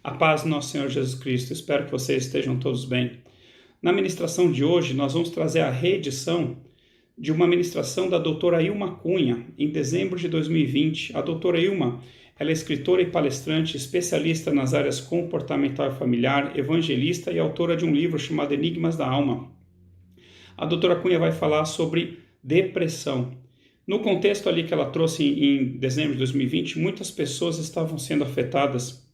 A paz do nosso Senhor Jesus Cristo. Espero que vocês estejam todos bem. Na ministração de hoje, nós vamos trazer a reedição de uma ministração da doutora Ilma Cunha, em dezembro de 2020. A doutora Ilma, ela é escritora e palestrante, especialista nas áreas comportamental e familiar, evangelista e autora de um livro chamado Enigmas da Alma. A doutora Cunha vai falar sobre depressão. No contexto ali que ela trouxe em dezembro de 2020, muitas pessoas estavam sendo afetadas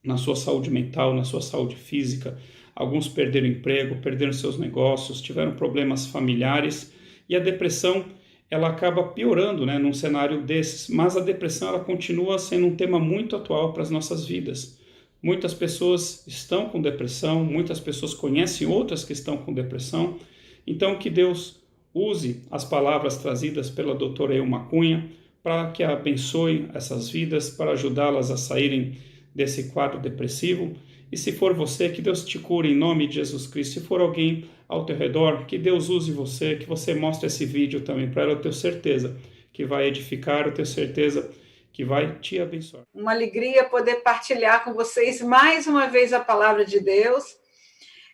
na sua saúde mental, na sua saúde física. Alguns perderam emprego, perderam seus negócios, tiveram problemas familiares e a depressão ela acaba piorando, né, num cenário desses. Mas a depressão ela continua sendo um tema muito atual para as nossas vidas. Muitas pessoas estão com depressão, muitas pessoas conhecem outras que estão com depressão. Então que Deus use as palavras trazidas pela doutora Ilma Cunha para que abençoe essas vidas, para ajudá-las a saírem desse quadro depressivo. E se for você, que Deus te cure em nome de Jesus Cristo. Se for alguém ao teu redor, que Deus use você, que você mostre esse vídeo também para ela. Eu tenho certeza que vai edificar, eu tenho certeza que vai te abençoar. Uma alegria poder partilhar com vocês mais uma vez a palavra de Deus.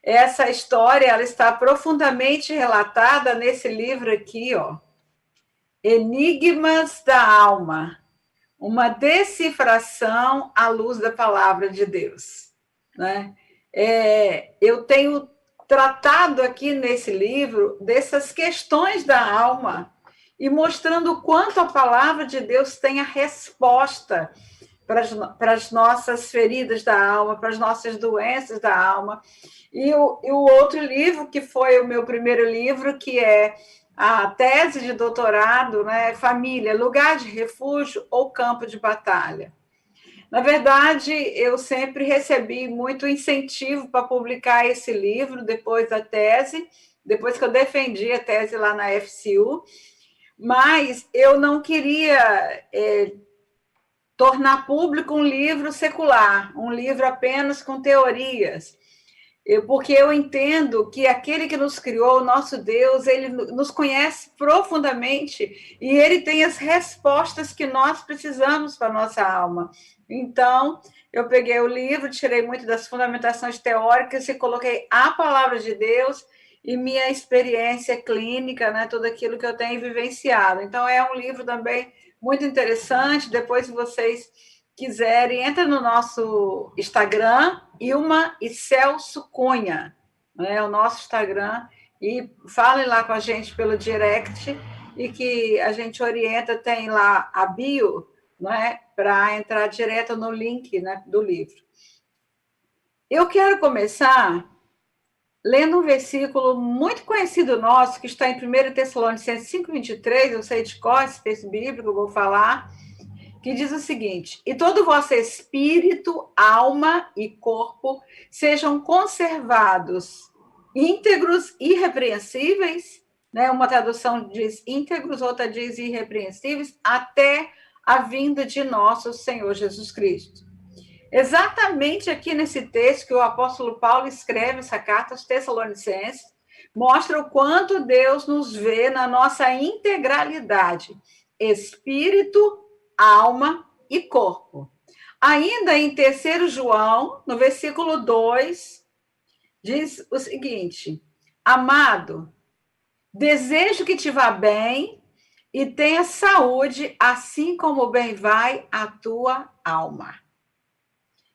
Essa história ela está profundamente relatada nesse livro aqui, ó, Enigmas da Alma. Uma decifração à luz da palavra de Deus, né? Eu tenho tratado aqui nesse livro dessas questões da alma e mostrando o quanto a palavra de Deus tem a resposta para as nossas feridas da alma, para as nossas doenças da alma. E o outro livro, que foi o meu primeiro livro, que é a tese de doutorado, né, Família, lugar de refúgio ou campo de batalha. Na verdade, eu sempre recebi muito incentivo para publicar esse livro depois da tese, depois que eu defendi a tese lá na FCU, mas eu não queria tornar público um livro secular, um livro apenas com teorias, porque eu entendo que aquele que nos criou, o nosso Deus, ele nos conhece profundamente e ele tem as respostas que nós precisamos para a nossa alma. Então, eu peguei o livro, tirei muito das fundamentações teóricas e coloquei a palavra de Deus e minha experiência clínica, né, tudo aquilo que eu tenho vivenciado. Então, é um livro também muito interessante. Depois, se vocês quiserem, entra no nosso Instagram, Ilma e Celso Cunha, né, o nosso Instagram, e falem lá com a gente pelo direct, e que a gente orienta, tem lá a bio, né, para entrar direto no link, né, do livro. Eu quero começar lendo um versículo muito conhecido nosso, que está em 1 Tessalonicenses 5:23, eu sei de cor esse texto bíblico, eu vou falar, que diz o seguinte: e todo o vosso espírito, alma e corpo sejam conservados íntegros, irrepreensíveis, né? Uma tradução diz íntegros, outra diz irrepreensíveis, até a vinda de nosso Senhor Jesus Cristo. Exatamente aqui nesse texto que o apóstolo Paulo escreve essa carta aos Tessalonicenses, mostra o quanto Deus nos vê na nossa integralidade, espírito, alma e corpo. Ainda em 3 João, no versículo 2, diz o seguinte: amado, desejo que te vá bem e tenha saúde, assim como bem vai a tua alma.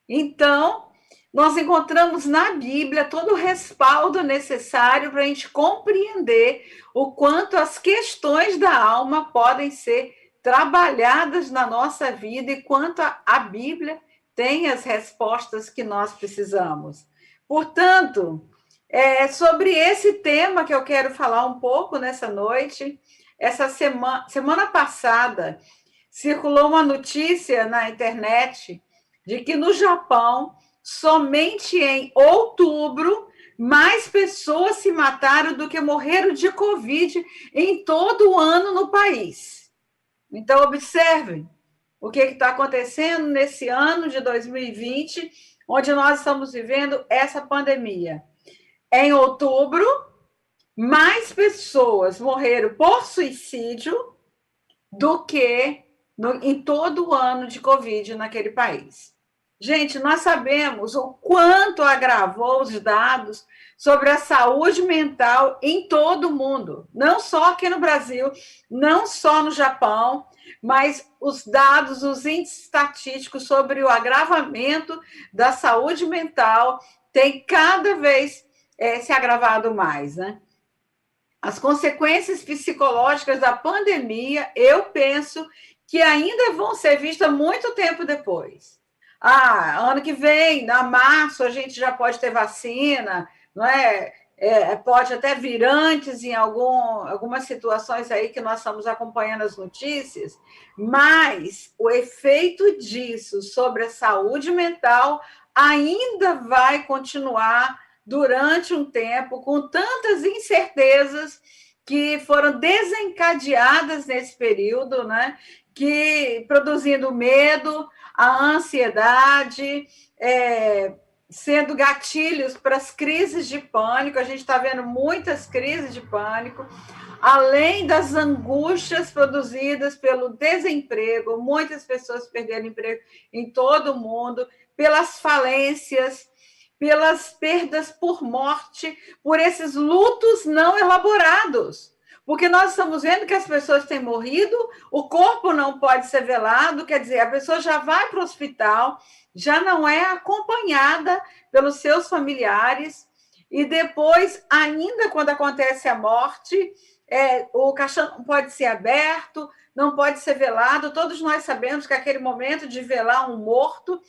Então, nós encontramos na Bíblia todo o respaldo necessário para a gente compreender o quanto as questões da alma podem ser trabalhadas na nossa vida e quanto a Bíblia tem as respostas que nós precisamos. Portanto, é sobre esse tema que eu quero falar um pouco nessa noite. Essa semana passada, circulou uma notícia na internet de que no Japão, somente em outubro, mais pessoas se mataram do que morreram de Covid em todo o ano no país. Então, observem o que está acontecendo nesse ano de 2020, onde nós estamos vivendo essa pandemia. Em outubro, mais pessoas morreram por suicídio do que em todo o ano de Covid naquele país. Gente, nós sabemos o quanto agravou os dados sobre a saúde mental em todo o mundo, não só aqui no Brasil, não só no Japão, mas os dados, os índices estatísticos sobre o agravamento da saúde mental têm cada vez se agravado mais, né? As consequências psicológicas da pandemia, eu penso que ainda vão ser vistas muito tempo depois. Ano que vem, na março, a gente já pode ter vacina, não é? Pode até vir antes em algumas situações aí que nós estamos acompanhando as notícias, mas o efeito disso sobre a saúde mental ainda vai continuar durante um tempo, com tantas incertezas que foram desencadeadas nesse período, né? Que produzindo medo, a ansiedade, sendo gatilhos para as crises de pânico. A gente está vendo muitas crises de pânico, além das angústias produzidas pelo desemprego, muitas pessoas perderam emprego em todo o mundo, pelas falências, pelas perdas por morte, por esses lutos não elaborados. Porque nós estamos vendo que as pessoas têm morrido, o corpo não pode ser velado, quer dizer, a pessoa já vai para o hospital, já não é acompanhada pelos seus familiares, e depois, ainda quando acontece a morte, o caixão não pode ser aberto, não pode ser velado. Todos nós sabemos que aquele momento de velar um morto,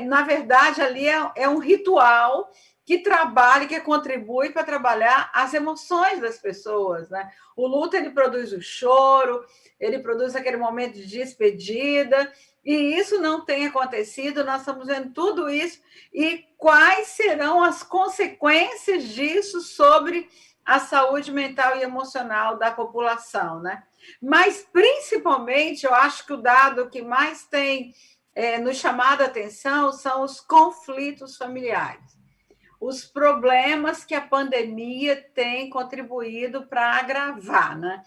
na verdade, ali é um ritual que trabalha, que contribui para trabalhar as emoções das pessoas, né? O luto, ele produz o choro, ele produz aquele momento de despedida, e isso não tem acontecido. Nós estamos vendo tudo isso, e quais serão as consequências disso sobre a saúde mental e emocional da população, né? Mas, principalmente, eu acho que o dado que mais tem nos chamado a atenção são os conflitos familiares, os problemas que a pandemia tem contribuído para agravar, né?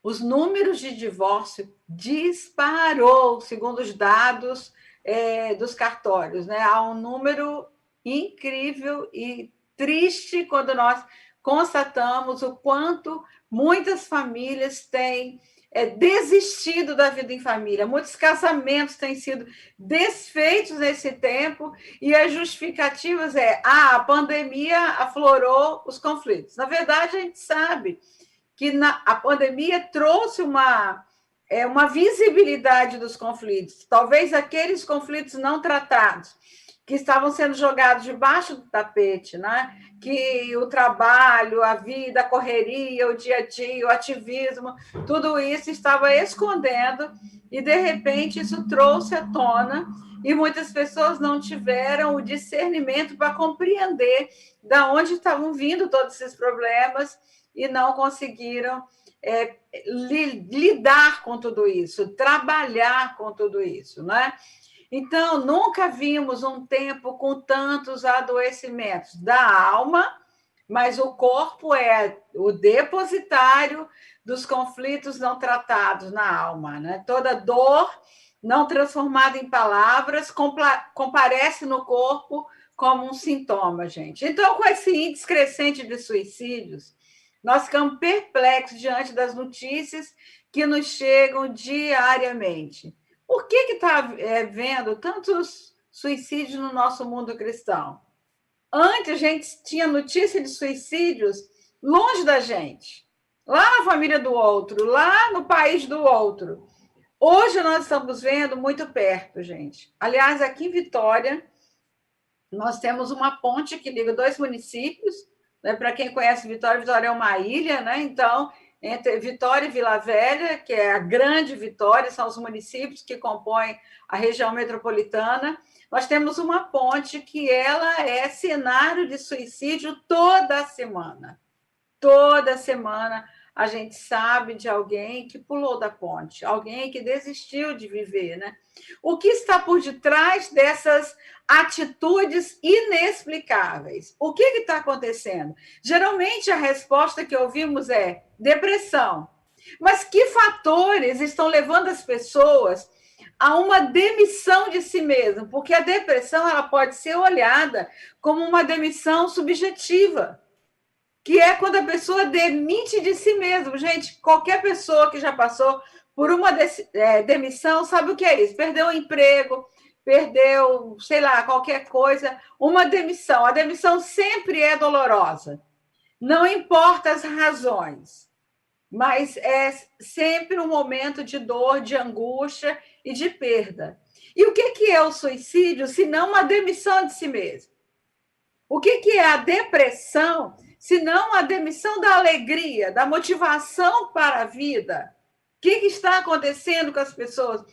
Os números de divórcio disparou, segundo os dados dos cartórios, né? Há um número incrível e triste quando nós constatamos o quanto muitas famílias têm desistido da vida em família. Muitos casamentos têm sido desfeitos nesse tempo, e as justificativas a pandemia aflorou os conflitos. Na verdade, a gente sabe que a pandemia trouxe uma visibilidade dos conflitos, talvez aqueles conflitos não tratados, que estavam sendo jogados debaixo do tapete, né? Que o trabalho, a vida, a correria, o dia a dia, o ativismo, tudo isso estava escondendo, e, de repente, isso trouxe à tona, e muitas pessoas não tiveram o discernimento para compreender de onde estavam vindo todos esses problemas, e não conseguiram lidar com tudo isso, trabalhar com tudo isso, né? Então, nunca vimos um tempo com tantos adoecimentos da alma, mas o corpo é o depositário dos conflitos não tratados na alma, né? Toda dor não transformada em palavras comparece no corpo como um sintoma, gente. Então, com esse índice crescente de suicídios, nós ficamos perplexos diante das notícias que nos chegam diariamente. Por que está vendo tantos suicídios no nosso mundo cristão? Antes, a gente tinha notícia de suicídios longe da gente, lá na família do outro, lá no país do outro. Hoje, nós estamos vendo muito perto, gente. Aliás, aqui em Vitória, nós temos uma ponte que liga 2 municípios, né? Para quem conhece Vitória, Vitória é uma ilha, né? Então, entre Vitória e Vila Velha, que é a Grande Vitória, são os municípios que compõem a região metropolitana, nós temos uma ponte que ela é cenário de suicídio toda semana. Toda semana a gente sabe de alguém que pulou da ponte, alguém que desistiu de viver, né? O que está por detrás dessas atitudes inexplicáveis? O que está acontecendo? Geralmente, a resposta que ouvimos é depressão. Mas que fatores estão levando as pessoas a uma demissão de si mesmo, porque a depressão ela pode ser olhada como uma demissão subjetiva, que é quando a pessoa demite de si mesma. Gente, qualquer pessoa que já passou por uma demissão sabe o que é isso. Perdeu o emprego, perdeu, sei lá, qualquer coisa, uma demissão. A demissão sempre é dolorosa, não importa as razões, mas é sempre um momento de dor, de angústia e de perda. E o que é o suicídio, se não uma demissão de si mesmo? O que é a depressão, se não a demissão da alegria, da motivação para a vida? O que está acontecendo com as pessoas?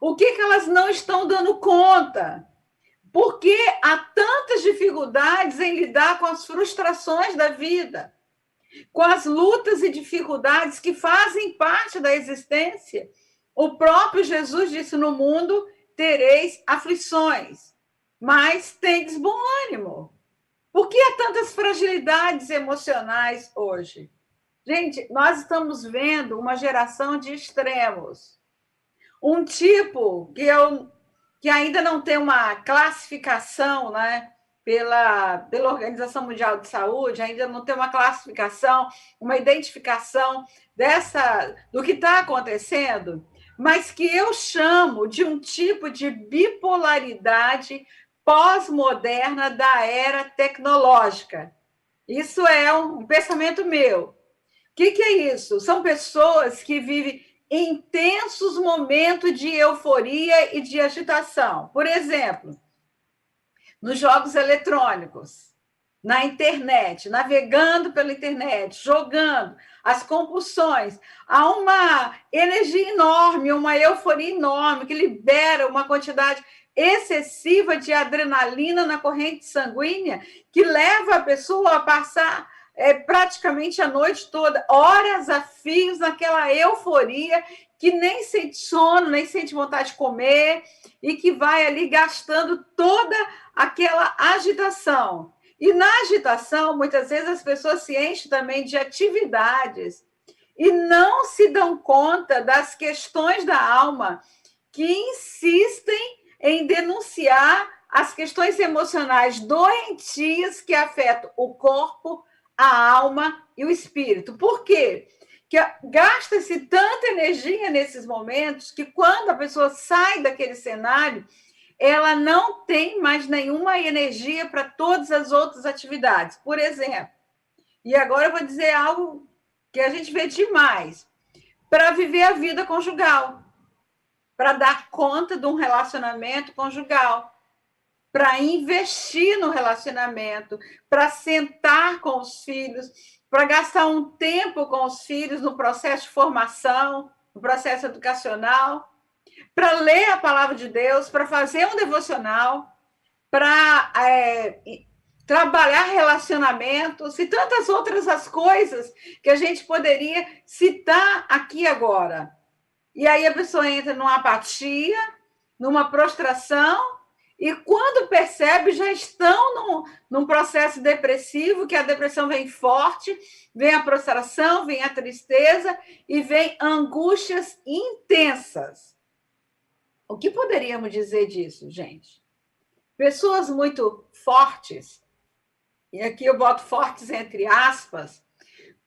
O que elas não estão dando conta? Porque há tantas dificuldades em lidar com as frustrações da vida, com as lutas e dificuldades que fazem parte da existência. O próprio Jesus disse: no mundo tereis aflições, mas tendes bom ânimo. Por que há tantas fragilidades emocionais hoje? Gente, nós estamos vendo uma geração de extremos. Um tipo que ainda não tem uma classificação, né, pela Organização Mundial de Saúde, ainda não tem uma classificação, uma identificação do que está acontecendo, mas que eu chamo de um tipo de bipolaridade pós-moderna da era tecnológica. Isso é um pensamento meu. O que é isso? São pessoas que vivem intensos momentos de euforia e de agitação. Por exemplo, nos jogos eletrônicos, na internet, navegando pela internet, jogando, as compulsões. Há uma energia enorme, uma euforia enorme que libera uma quantidade excessiva de adrenalina na corrente sanguínea que leva a pessoa a passar praticamente a noite toda, horas a fios, naquela euforia, que nem sente sono, nem sente vontade de comer, e que vai ali gastando toda aquela agitação. E na agitação, muitas vezes as pessoas se enchem também de atividades e não se dão conta das questões da alma que insistem em denunciar as questões emocionais doentias que afetam o corpo, a alma e o espírito. Por quê? Que gasta-se tanta energia nesses momentos que quando a pessoa sai daquele cenário, ela não tem mais nenhuma energia para todas as outras atividades. Por exemplo, e agora eu vou dizer algo que a gente vê demais, para viver a vida conjugal, para dar conta de um relacionamento conjugal, para investir no relacionamento, para sentar com os filhos, para gastar um tempo com os filhos no processo de formação, no processo educacional, para ler a palavra de Deus, para fazer um devocional, para trabalhar relacionamentos e tantas outras as coisas que a gente poderia citar aqui agora. E aí a pessoa entra numa apatia, numa prostração, e quando percebe, já estão num processo depressivo, que a depressão vem forte, vem a prostração, vem a tristeza e vem angústias intensas. O que poderíamos dizer disso, gente? Pessoas muito fortes, e aqui eu boto fortes entre aspas,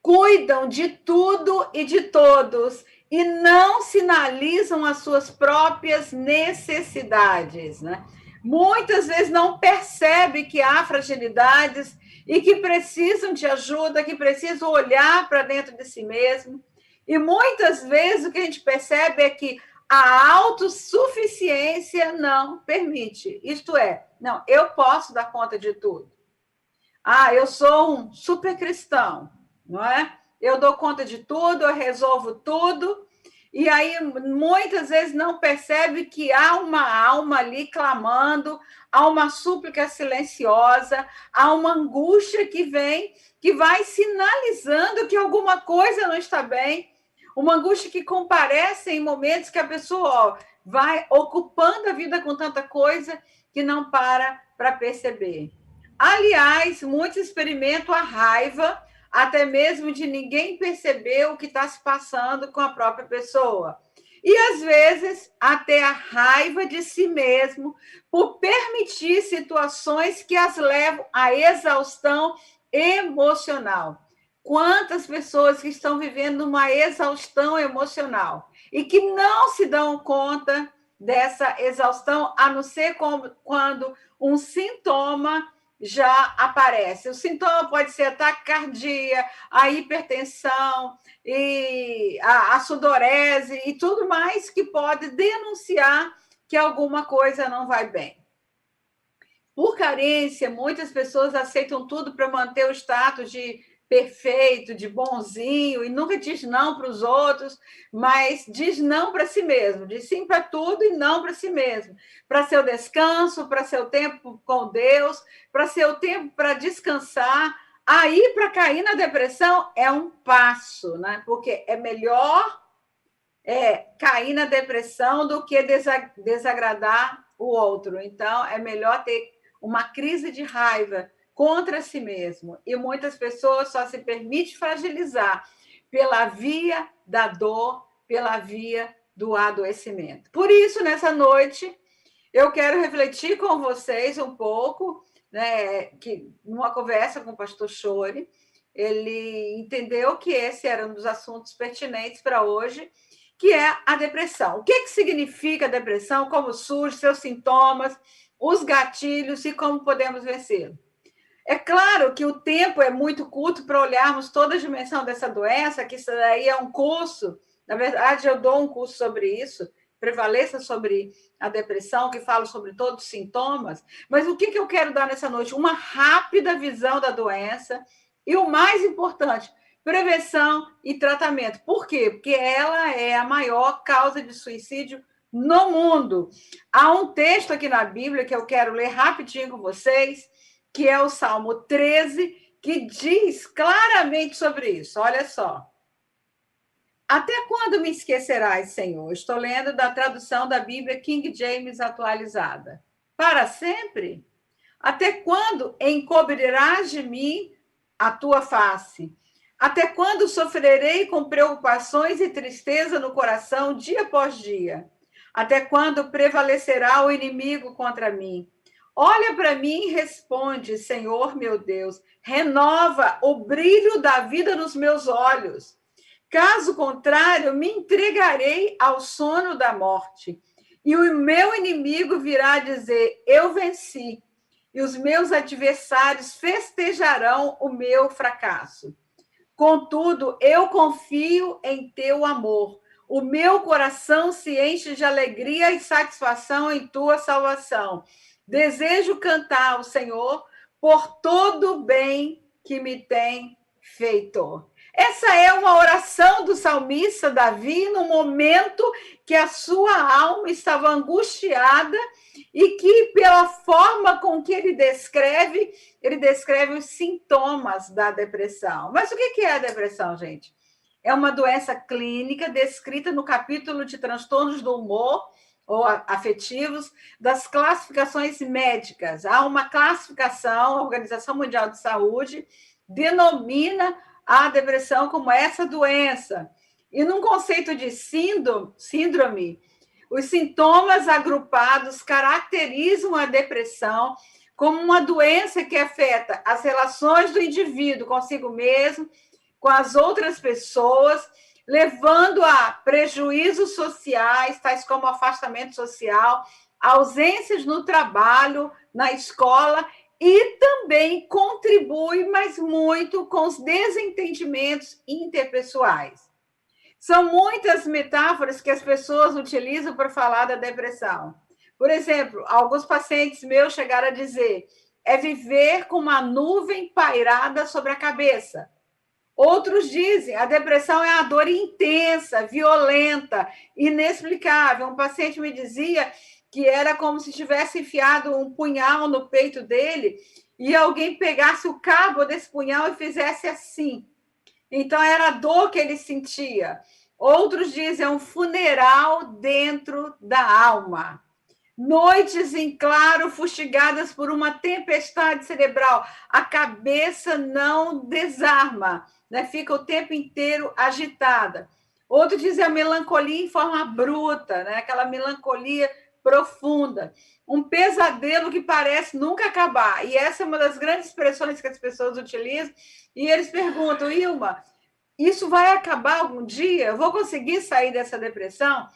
cuidam de tudo e de todos e não sinalizam as suas próprias necessidades, né? Muitas vezes não percebe que há fragilidades e que precisam de ajuda, que precisam olhar para dentro de si mesmo. E muitas vezes o que a gente percebe é que a autossuficiência não permite. Isto é, não, eu posso dar conta de tudo. Ah, eu sou um super cristão, não é? Eu dou conta de tudo, eu resolvo tudo. E aí, muitas vezes, não percebe que há uma alma ali clamando, há uma súplica silenciosa, há uma angústia que vem, que vai sinalizando que alguma coisa não está bem, uma angústia que comparece em momentos que a pessoa vai ocupando a vida com tanta coisa que não para perceber. Aliás, muitos experimentam a raiva, até mesmo de ninguém perceber o que está se passando com a própria pessoa. E, às vezes, até a raiva de si mesmo por permitir situações que as levam à exaustão emocional. Quantas pessoas que estão vivendo uma exaustão emocional e que não se dão conta dessa exaustão, a não ser quando um sintoma já aparece. O sintoma pode ser a taquicardia, a hipertensão, e a sudorese e tudo mais que pode denunciar que alguma coisa não vai bem. Por carência, muitas pessoas aceitam tudo para manter o status de perfeito, de bonzinho, e nunca diz não para os outros, mas diz não para si mesmo, diz sim para tudo e não para si mesmo, para seu descanso, para seu tempo com Deus, para seu tempo para descansar. Aí, para cair na depressão, é um passo, né? Porque é melhor cair na depressão do que desagradar o outro. Então, é melhor ter uma crise de raiva contra si mesmo. E muitas pessoas só se permitem fragilizar pela via da dor, pela via do adoecimento. Por isso, nessa noite, eu quero refletir com vocês um pouco, né, que numa conversa com o pastor Chore, ele entendeu que esse era um dos assuntos pertinentes para hoje, que é a depressão. O que significa a depressão, como surge, seus sintomas, os gatilhos e como podemos vencê-lo. É claro que o tempo é muito curto para olharmos toda a dimensão dessa doença, que isso daí é um curso, na verdade eu dou um curso sobre isso, Prevaleça sobre a depressão, que fala sobre todos os sintomas, mas o que eu quero dar nessa noite? Uma rápida visão da doença e o mais importante, prevenção e tratamento. Por quê? Porque ela é a maior causa de suicídio no mundo. Há um texto aqui na Bíblia que eu quero ler rapidinho com vocês, que é o Salmo 13, que diz claramente sobre isso. Olha só. Até quando me esquecerás, Senhor? Estou lendo da tradução da Bíblia King James atualizada. Para sempre? Até quando encobrirás de mim a tua face? Até quando sofrerei com preocupações e tristeza no coração dia após dia? Até quando prevalecerá o inimigo contra mim? Olha para mim e responde, Senhor meu Deus, renova o brilho da vida nos meus olhos. Caso contrário, me entregarei ao sono da morte, e o meu inimigo virá dizer: eu venci, e os meus adversários festejarão o meu fracasso. Contudo, eu confio em teu amor. O meu coração se enche de alegria e satisfação em tua salvação. Desejo cantar ao Senhor por todo o bem que me tem feito. Essa é uma oração do salmista Davi no momento que a sua alma estava angustiada e que, pela forma com que ele descreve os sintomas da depressão. Mas o que é a depressão, gente? É uma doença clínica descrita no capítulo de transtornos do humor ou afetivos das classificações médicas. Há uma classificação, a Organização Mundial de Saúde denomina a depressão como essa doença. E num conceito de síndrome, os sintomas agrupados caracterizam a depressão como uma doença que afeta as relações do indivíduo consigo mesmo, com as outras pessoas, levando a prejuízos sociais, tais como afastamento social, ausências no trabalho, na escola, e também contribui, mas muito, com os desentendimentos interpessoais. São muitas metáforas que as pessoas utilizam para falar da depressão. Por exemplo, alguns pacientes meus chegaram a dizer: é viver com uma nuvem pairada sobre a cabeça. Outros dizem: a depressão é a dor intensa, violenta, inexplicável. Um paciente me dizia que era como se tivesse enfiado um punhal no peito dele e alguém pegasse o cabo desse punhal e fizesse assim. Então, era a dor que ele sentia. Outros dizem: é um funeral dentro da alma. Noites em claro, fustigadas por uma tempestade cerebral. A cabeça não desarma, né? Fica o tempo inteiro agitada. Outro diz a melancolia em forma bruta, né? Aquela melancolia profunda. Um pesadelo que parece nunca acabar. E essa é uma das grandes expressões que as pessoas utilizam. E eles perguntam, Ilma, isso vai acabar algum dia? Eu vou conseguir sair dessa depressão?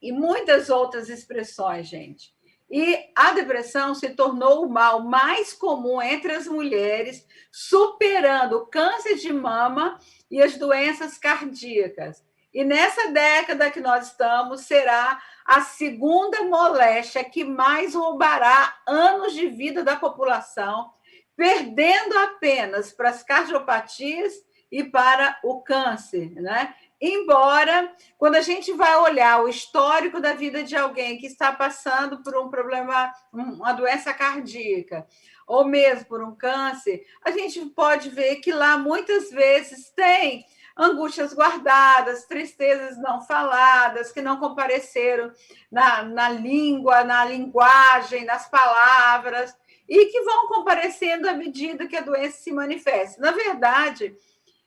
E muitas outras expressões, gente. E a depressão se tornou o mal mais comum entre as mulheres, superando o câncer de mama e as doenças cardíacas. E nessa década que nós estamos, será a segunda moléstia que mais roubará anos de vida da população, perdendo apenas para as cardiopatias e para o câncer, né? Embora, quando a gente vai olhar o histórico da vida de alguém que está passando por um problema, uma doença cardíaca, ou mesmo por um câncer, a gente pode ver que lá muitas vezes tem angústias guardadas, tristezas não faladas, que não compareceram na língua, na linguagem, nas palavras, e que vão comparecendo à medida que a doença se manifesta. Na verdade,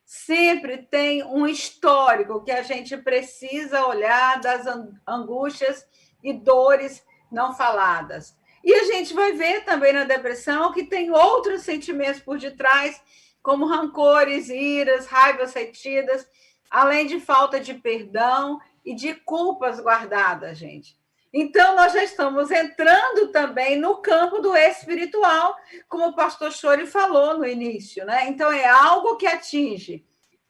sempre tem um histórico que a gente precisa olhar das angústias e dores não faladas. E a gente vai ver também na depressão que tem outros sentimentos por detrás, como rancores, iras, raivas retidas, além de falta de perdão e de culpas guardadas, gente. Então, nós já estamos entrando também no campo do espiritual, como o pastor Chori falou no início, né? Então, é algo que atinge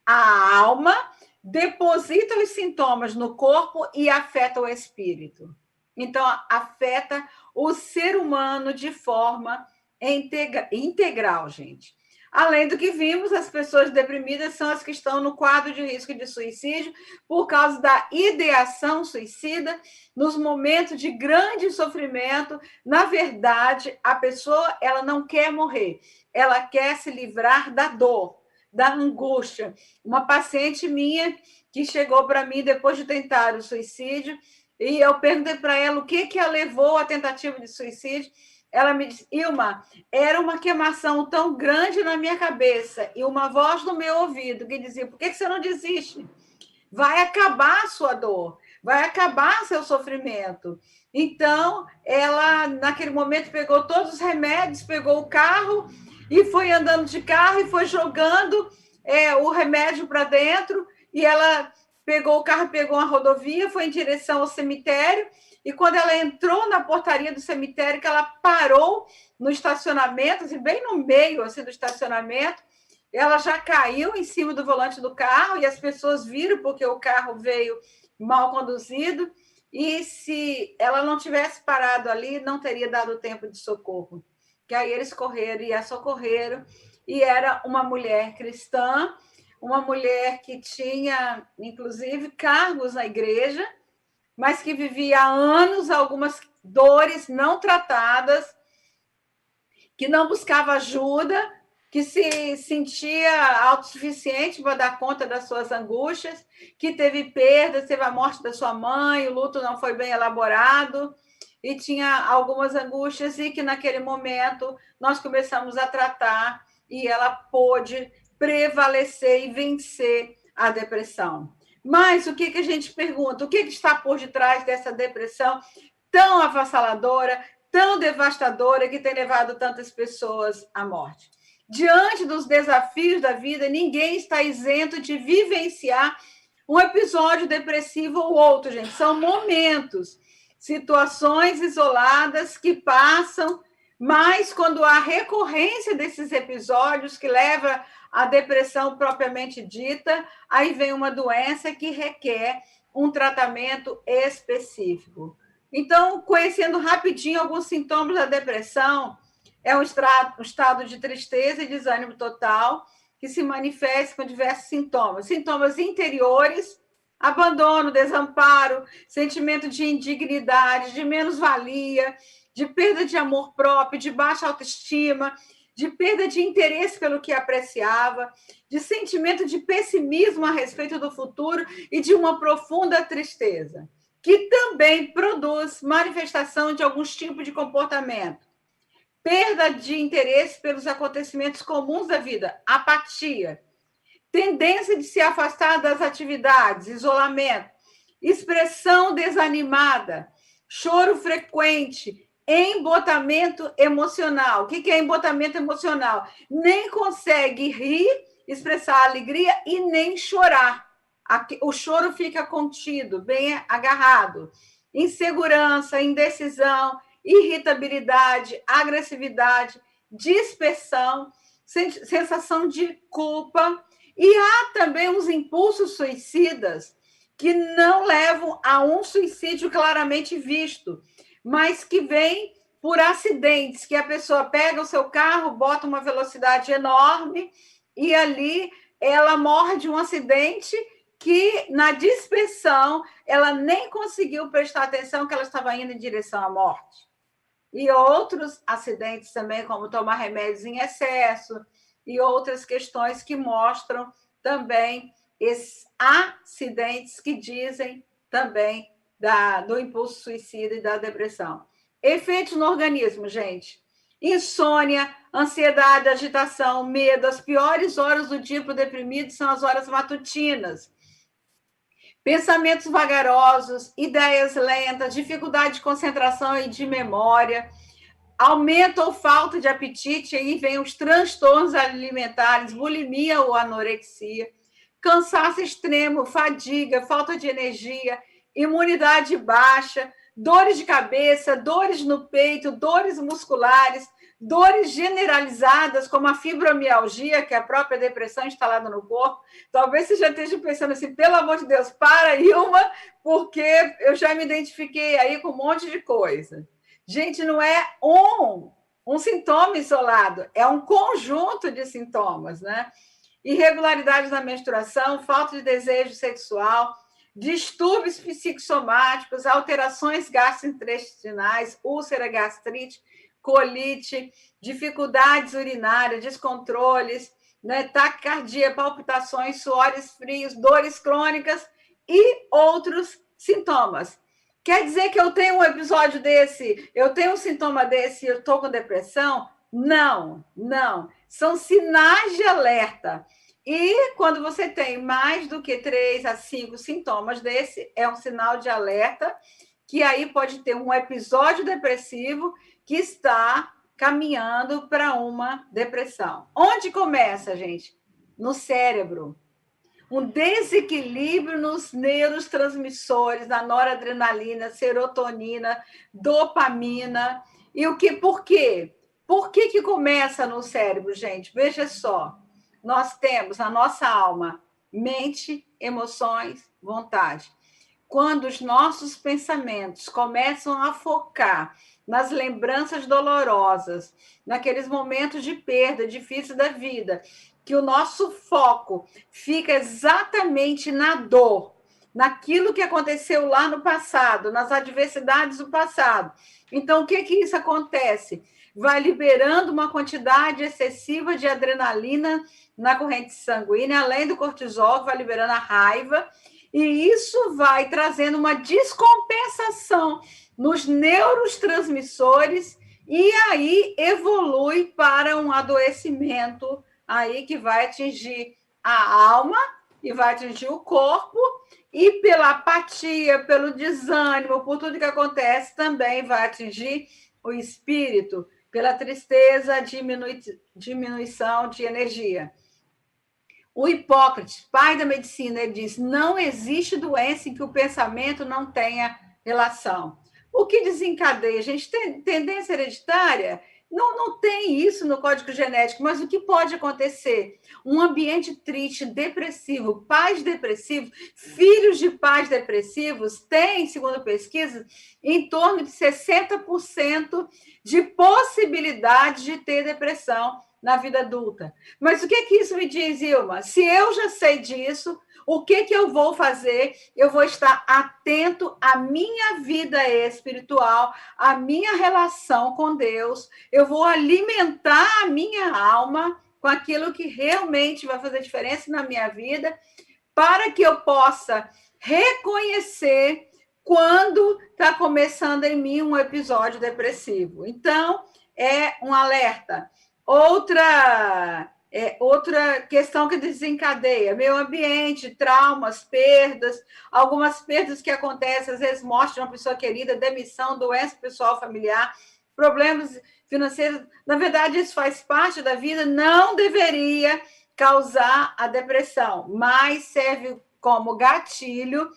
a alma, deposita os sintomas no corpo e afeta o espírito. Então, afeta o ser humano de forma integral, gente. Além do que vimos, as pessoas deprimidas são as que estão no quadro de risco de suicídio por causa da ideação suicida nos momentos de grande sofrimento. Na verdade, a pessoa ela não quer morrer, ela quer se livrar da dor, da angústia. Uma paciente minha que chegou para mim depois de tentar o suicídio e eu perguntei para ela o que a levou à tentativa de suicídio. Ela me disse, Ilma, era uma queimação tão grande na minha cabeça e uma voz no meu ouvido que dizia, por que você não desiste? Vai acabar a sua dor, vai acabar seu sofrimento. Então, ela, naquele momento, pegou todos os remédios, pegou o carro e foi andando de carro e foi jogando o remédio para dentro e ela pegou o carro, pegou uma rodovia, foi em direção ao cemitério. E quando ela entrou na portaria do cemitério, que ela parou no estacionamento, assim, bem no meio assim, do estacionamento, ela já caiu em cima do volante do carro e as pessoas viram porque o carro veio mal conduzido. E se ela não tivesse parado ali, não teria dado tempo de socorro. Que aí eles correram e a socorreram. E era uma mulher cristã, uma mulher que tinha, inclusive, cargos na igreja, mas que vivia há anos algumas dores não tratadas, que não buscava ajuda, que se sentia autossuficiente para dar conta das suas angústias, que teve perdas, teve a morte da sua mãe, o luto não foi bem elaborado, e tinha algumas angústias, e que naquele momento nós começamos a tratar, e ela pôde prevalecer e vencer a depressão. Mas o que a gente pergunta? O que está por detrás dessa depressão tão avassaladora, tão devastadora, que tem levado tantas pessoas à morte? Diante dos desafios da vida, ninguém está isento de vivenciar um episódio depressivo ou outro, gente. São momentos, situações isoladas que passam, mas quando há recorrência desses episódios que leva à depressão propriamente dita, aí vem uma doença que requer um tratamento específico. Então, conhecendo rapidinho alguns sintomas da depressão, é um estado de tristeza e desânimo total, que se manifesta com diversos sintomas. Sintomas interiores, abandono, desamparo, sentimento de indignidade, de menos-valia, de perda de amor próprio, de baixa autoestima, de perda de interesse pelo que apreciava, de sentimento de pessimismo a respeito do futuro e de uma profunda tristeza, que também produz manifestação de alguns tipos de comportamento. Perda de interesse pelos acontecimentos comuns da vida, apatia, tendência de se afastar das atividades, isolamento, expressão desanimada, choro frequente, embotamento emocional. O que é embotamento emocional? Nem consegue rir, expressar alegria e nem chorar. O choro fica contido, bem agarrado. Insegurança, indecisão, irritabilidade, agressividade, dispersão, sensação de culpa. E há também os impulsos suicidas que não levam a um suicídio claramente visto, mas que vêm por acidentes, que a pessoa pega o seu carro, bota uma velocidade enorme e ali ela morre de um acidente que, na dispersão, ela nem conseguiu prestar atenção que ela estava indo em direção à morte. E outros acidentes também, como tomar remédios em excesso e outras questões que mostram também esses acidentes que dizem também do impulso suicida e da depressão. Efeitos no organismo, gente. Insônia, ansiedade, agitação, medo. As piores horas do dia para o deprimido são as horas matutinas. Pensamentos vagarosos, ideias lentas, dificuldade de concentração e de memória, aumento ou falta de apetite, aí vem os transtornos alimentares, bulimia ou anorexia, cansaço extremo, fadiga, falta de energia, imunidade baixa, dores de cabeça, dores no peito, dores musculares, dores generalizadas, como a fibromialgia, que é a própria depressão instalada no corpo. Talvez você já esteja pensando assim, pelo amor de Deus, para, Ilma, porque eu já me identifiquei aí com um monte de coisa. Gente, não é um sintoma isolado, é um conjunto de sintomas, né? Irregularidades na menstruação, falta de desejo sexual, distúrbios psicossomáticos, alterações gastrointestinais, úlcera, gastrite, colite, dificuldades urinárias, descontroles, né, taquicardia, palpitações, suores frios, dores crônicas e outros sintomas. Quer dizer que eu tenho um episódio desse, eu tenho um sintoma desse e eu estou com depressão? Não, não. São sinais de alerta. E quando você tem mais do que 3 a 5 sintomas desse, é um sinal de alerta, que aí pode ter um episódio depressivo que está caminhando para uma depressão. Onde começa, gente? No cérebro. Um desequilíbrio nos neurotransmissores, na noradrenalina, serotonina, dopamina. E por quê? Por que começa no cérebro, gente? Veja só. Nós temos na nossa alma mente, emoções, vontade. Quando os nossos pensamentos começam a focar nas lembranças dolorosas, naqueles momentos de perda difícil da vida, que o nosso foco fica exatamente na dor, naquilo que aconteceu lá no passado, nas adversidades do passado. Então, o que isso acontece? Vai liberando uma quantidade excessiva de adrenalina na corrente sanguínea, além do cortisol, que vai liberando a raiva, e isso vai trazendo uma descompensação nos neurotransmissores, e aí evolui para um adoecimento aí que vai atingir a alma e vai atingir o corpo, e pela apatia, pelo desânimo, por tudo que acontece, também vai atingir o espírito, pela tristeza, diminuição de energia. O Hipócrates, pai da medicina, ele diz: não existe doença em que o pensamento não tenha relação. O que desencadeia? A gente tem tendência hereditária? Não tem isso no código genético, mas o que pode acontecer? Um ambiente triste, depressivo, pais depressivos, filhos de pais depressivos têm, segundo pesquisas, em torno de 60% de possibilidade de ter depressão na vida adulta. Mas o que isso me diz, Ilma? Se eu já sei disso, o que eu vou fazer? Eu vou estar atento à minha vida espiritual, à minha relação com Deus. Eu vou alimentar a minha alma com aquilo que realmente vai fazer diferença na minha vida, para que eu possa reconhecer quando está começando em mim um episódio depressivo. Então, é um alerta. Outra Outra questão que desencadeia, meio ambiente, traumas, perdas, algumas perdas que acontecem, às vezes morte de uma pessoa querida, demissão, doença pessoal familiar, problemas financeiros. Na verdade, isso faz parte da vida, não deveria causar a depressão, mas serve como gatilho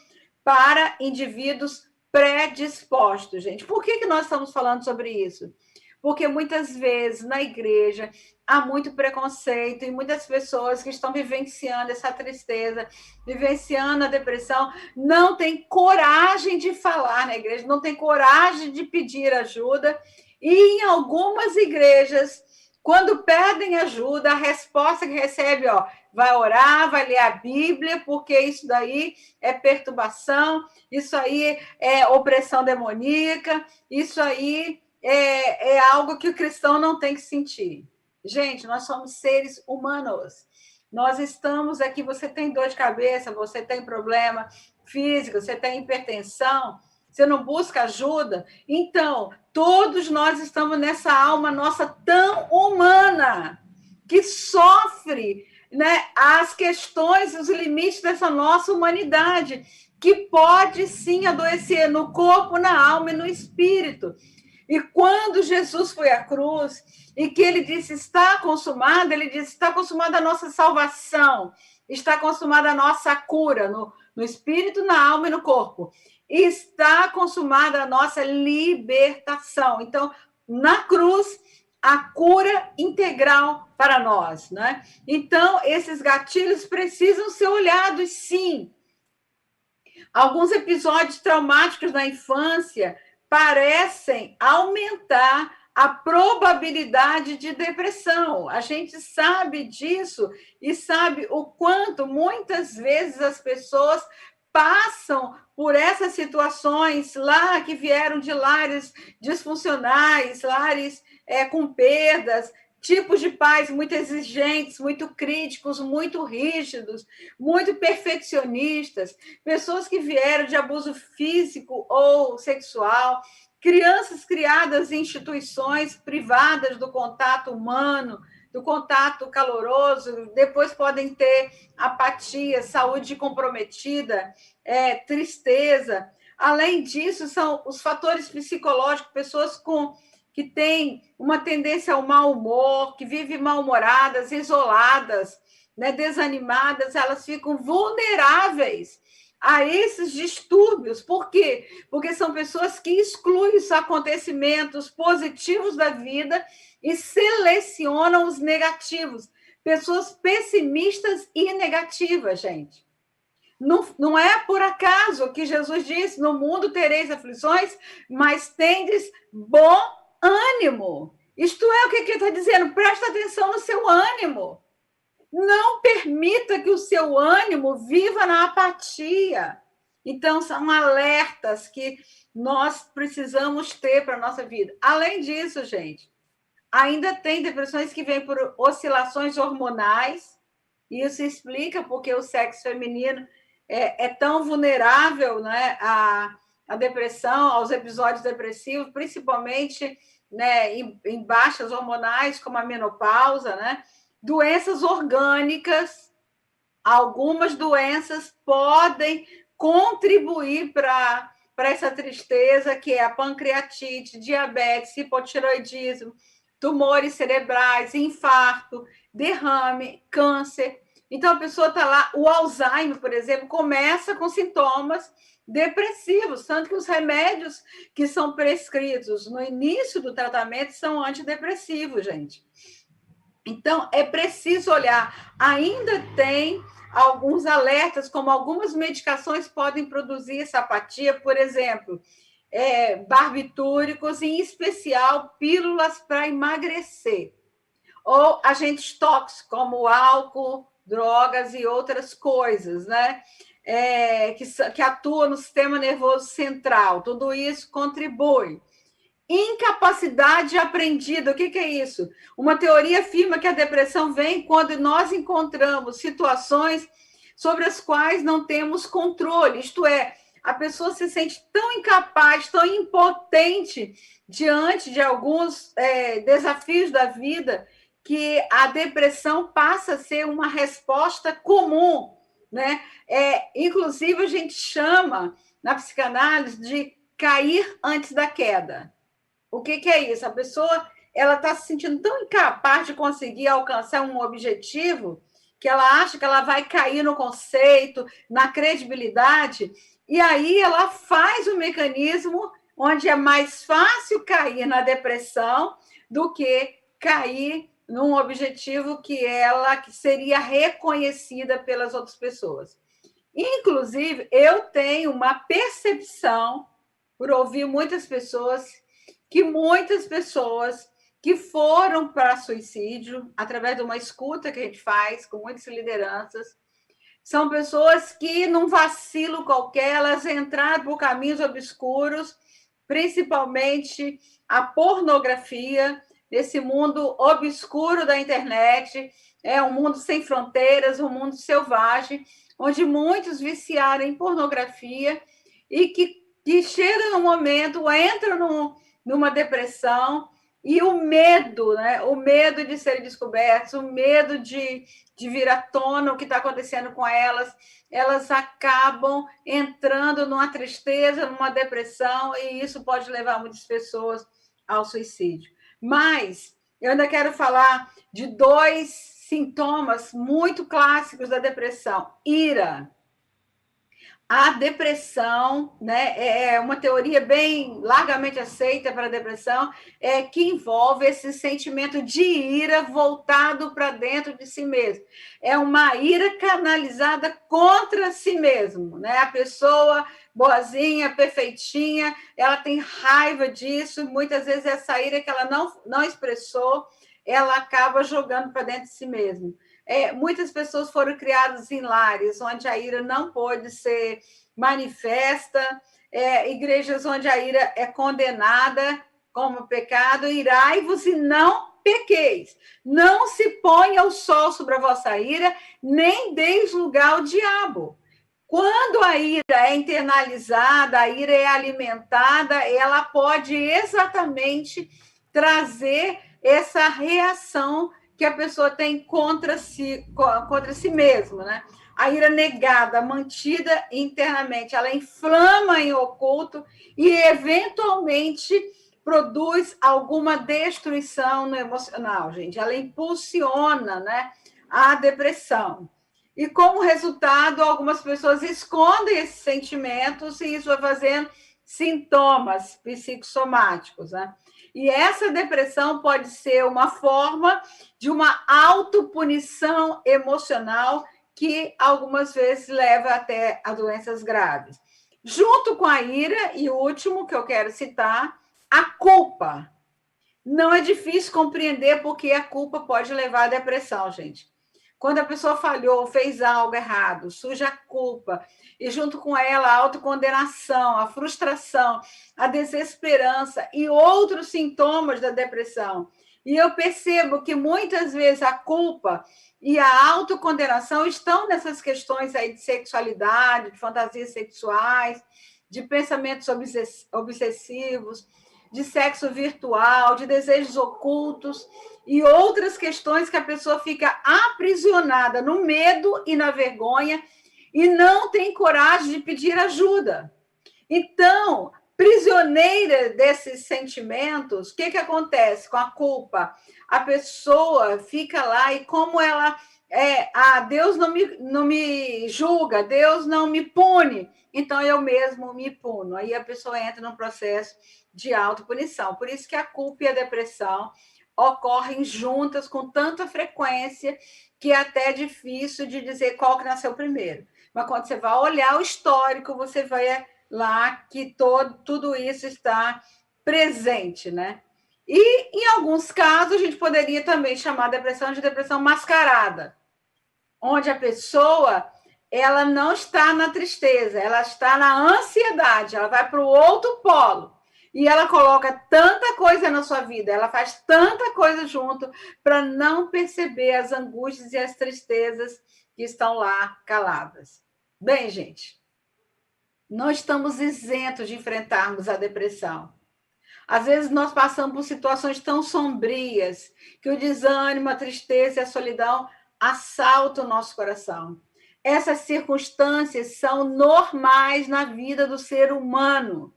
para indivíduos predispostos, gente. Por que nós estamos falando sobre isso? Porque muitas vezes na igreja há muito preconceito e muitas pessoas que estão vivenciando essa tristeza, vivenciando a depressão, não têm coragem de falar na igreja, não têm coragem de pedir ajuda. E em algumas igrejas, quando pedem ajuda, a resposta que recebe, vai orar, vai ler a Bíblia, porque isso daí é perturbação, isso aí é opressão demoníaca, isso aí é algo que o cristão não tem que sentir. Gente, nós somos seres humanos. Nós estamos aqui, você tem dor de cabeça, você tem problema físico, você tem hipertensão, você não busca ajuda. Então, todos nós estamos nessa alma nossa tão humana, que sofre, né, as questões, os limites dessa nossa humanidade, que pode sim adoecer no corpo, na alma e no espírito. E quando Jesus foi à cruz e que ele disse, está consumado, ele disse, está consumada a nossa salvação, está consumada a nossa cura no espírito, na alma e no corpo. Está consumada a nossa libertação. Então, na cruz, a cura integral para nós, né? Então, esses gatilhos precisam ser olhados, sim. Alguns episódios traumáticos na infância parecem aumentar a probabilidade de depressão. A gente sabe disso e sabe o quanto muitas vezes as pessoas passam por essas situações lá que vieram de lares disfuncionais, lares com perdas, tipos de pais muito exigentes, muito críticos, muito rígidos, muito perfeccionistas, pessoas que vieram de abuso físico ou sexual, crianças criadas em instituições privadas do contato humano, do contato caloroso, depois podem ter apatia, saúde comprometida, tristeza. Além disso, são os fatores psicológicos, pessoas que têm uma tendência ao mau humor, que vivem mal-humoradas, isoladas, né, desanimadas, elas ficam vulneráveis a esses distúrbios. Por quê? Porque são pessoas que excluem os acontecimentos positivos da vida e selecionam os negativos. Pessoas pessimistas e negativas, gente. Não é por acaso que Jesus disse, no mundo tereis aflições, mas tendes bom ânimo. Isto é o que ele está dizendo, presta atenção no seu ânimo. Não permita que o seu ânimo viva na apatia. Então, são alertas que nós precisamos ter para a nossa vida. Além disso, gente, ainda tem depressões que vêm por oscilações hormonais. Isso explica porque o sexo feminino é tão vulnerável, né, à depressão, aos episódios depressivos, principalmente, né, em baixas hormonais, como a menopausa, né? Doenças orgânicas, algumas doenças podem contribuir para essa tristeza, que é a pancreatite, diabetes, hipotireoidismo, tumores cerebrais, infarto, derrame, câncer. Então, a pessoa está lá, o Alzheimer, por exemplo, começa com sintomas depressivos, tanto que os remédios que são prescritos no início do tratamento são antidepressivos, gente. Então, é preciso olhar. Ainda tem alguns alertas, como algumas medicações podem produzir essa apatia, por exemplo, barbitúricos, em especial pílulas para emagrecer, ou agentes tóxicos, como álcool, drogas e outras coisas, né? Que atuam no sistema nervoso central. Tudo isso contribui. Incapacidade aprendida, o que é isso? Uma teoria afirma que a depressão vem quando nós encontramos situações sobre as quais não temos controle, isto é, a pessoa se sente tão incapaz, tão impotente diante de alguns desafios da vida, que a depressão passa a ser uma resposta comum, né? Inclusive, a gente chama na psicanálise de cair antes da queda. O que é isso? A pessoa ela está se sentindo tão incapaz de conseguir alcançar um objetivo que ela acha que ela vai cair no conceito, na credibilidade, e aí ela faz um mecanismo onde é mais fácil cair na depressão do que cair num objetivo que seria reconhecida pelas outras pessoas. Inclusive, eu tenho uma percepção, por ouvir muitas pessoas que foram para suicídio, através de uma escuta que a gente faz com muitas lideranças, são pessoas que, num vacilo qualquer, elas entraram por caminhos obscuros, principalmente a pornografia, esse mundo obscuro da internet, um mundo sem fronteiras, um mundo selvagem, onde muitos viciaram em pornografia e que chegam num momento, entram numa depressão, e o medo, né? O medo de serem descobertos, o medo de vir à tona o que está acontecendo com elas acabam entrando numa tristeza, numa depressão, e isso pode levar muitas pessoas ao suicídio. Mas eu ainda quero falar de 2 sintomas muito clássicos da depressão. Ira. A depressão, né, é uma teoria bem largamente aceita para a depressão, que envolve esse sentimento de ira voltado para dentro de si mesmo. É uma ira canalizada contra si mesmo, né? A pessoa boazinha, perfeitinha, ela tem raiva disso, muitas vezes essa ira que ela não expressou, ela acaba jogando para dentro de si mesmo. Muitas pessoas foram criadas em lares onde a ira não pôde ser manifesta, igrejas onde a ira é condenada como pecado. Irai-vos e não pequeis. Não se ponha o sol sobre a vossa ira, nem deis lugar ao diabo. Quando a ira é internalizada, a ira é alimentada, ela pode exatamente trazer essa reação que a pessoa tem contra si mesma, né? A ira negada, mantida internamente, ela inflama em oculto e, eventualmente, produz alguma destruição no emocional, gente. Ela impulsiona, né, a depressão. E, como resultado, algumas pessoas escondem esses sentimentos e isso vai fazendo sintomas psicossomáticos, né? E essa depressão pode ser uma forma de uma autopunição emocional que algumas vezes leva até a doenças graves. Junto com a ira, e o último que eu quero citar, a culpa. Não é difícil compreender porque a culpa pode levar à depressão, gente. Quando a pessoa falhou, fez algo errado, surge a culpa, e junto com ela a autocondenação, a frustração, a desesperança e outros sintomas da depressão. E eu percebo que muitas vezes a culpa e a autocondenação estão nessas questões aí de sexualidade, de fantasias sexuais, de pensamentos obsessivos, de sexo virtual, de desejos ocultos e outras questões que a pessoa fica aprisionada no medo e na vergonha e não tem coragem de pedir ajuda. Então, prisioneira desses sentimentos, o que acontece com a culpa? A pessoa fica lá e como ela Deus não me julga, Deus não me pune, então eu mesmo me puno. Aí a pessoa entra num processo de autopunição. Por isso que a culpa e a depressão ocorrem juntas com tanta frequência que é até difícil de dizer qual que nasceu primeiro. Mas quando você vai olhar o histórico, você vai lá que tudo isso está presente, né? E, em alguns casos, a gente poderia também chamar a depressão de depressão mascarada, onde a pessoa ela não está na tristeza, ela está na ansiedade, ela vai para o outro polo. E ela coloca tanta coisa na sua vida, ela faz tanta coisa junto para não perceber as angústias e as tristezas que estão lá caladas. Bem, gente, não estamos isentos de enfrentarmos a depressão. Às vezes nós passamos por situações tão sombrias que o desânimo, a tristeza e a solidão assaltam o nosso coração. Essas circunstâncias são normais na vida do ser humano,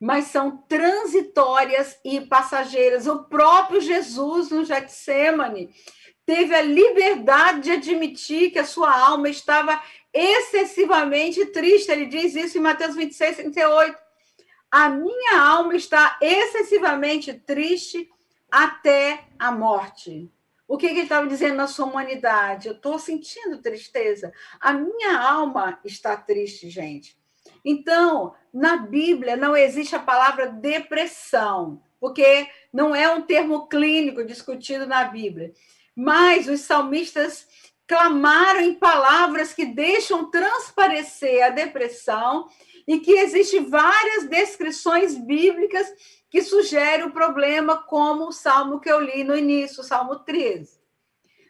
mas são transitórias e passageiras. O próprio Jesus, no Getsemane, teve a liberdade de admitir que a sua alma estava excessivamente triste. Ele diz isso em Mateus 26, 38. A minha alma está excessivamente triste até a morte. O que ele estava dizendo na sua humanidade? Eu estou sentindo tristeza. A minha alma está triste, gente. Então, na Bíblia não existe a palavra depressão, porque não é um termo clínico discutido na Bíblia. Mas os salmistas clamaram em palavras que deixam transparecer a depressão e que existem várias descrições bíblicas que sugerem o problema, como o salmo que eu li no início, o Salmo 13.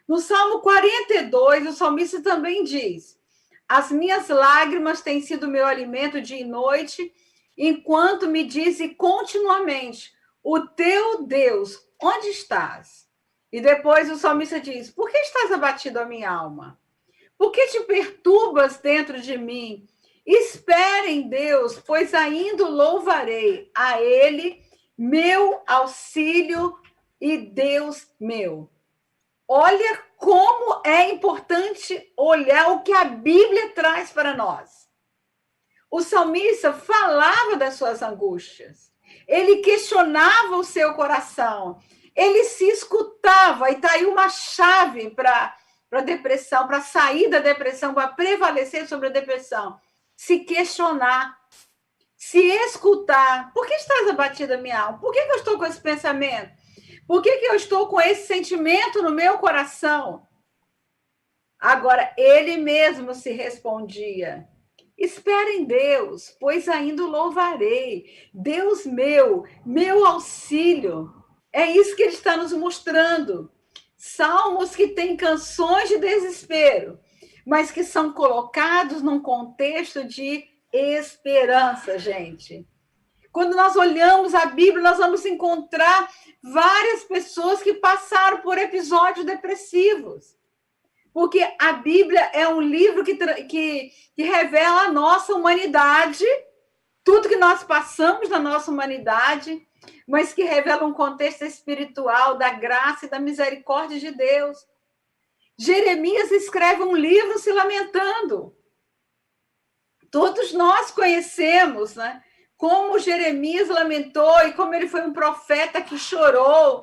No Salmo 42, o salmista também diz: as minhas lágrimas têm sido meu alimento dia e noite, enquanto me dizem continuamente: o teu Deus, onde estás? E depois o salmista diz: por que estás abatido a minha alma? Por que te perturbas dentro de mim? Espere em Deus, pois ainda o louvarei a Ele, meu auxílio e Deus meu. Olha como é importante olhar o que a Bíblia traz para nós. O salmista falava das suas angústias, ele questionava o seu coração, ele se escutava, e está aí uma chave para a depressão, para sair da depressão, para prevalecer sobre a depressão. Se questionar, se escutar. Por que estás abatida, minha alma? Por que eu estou com esse pensamento? Por que eu estou com esse sentimento no meu coração? Agora, ele mesmo se respondia: espera em Deus, pois ainda o louvarei. Deus meu auxílio. É isso que ele está nos mostrando. Salmos que têm canções de desespero, mas que são colocados num contexto de esperança, gente. Quando nós olhamos a Bíblia, nós vamos encontrar várias pessoas que passaram por episódios depressivos. Porque a Bíblia é um livro que revela a nossa humanidade, tudo que nós passamos na nossa humanidade, mas que revela um contexto espiritual da graça e da misericórdia de Deus. Jeremias escreve um livro se lamentando. Todos nós conhecemos, né? Como Jeremias lamentou e como ele foi um profeta que chorou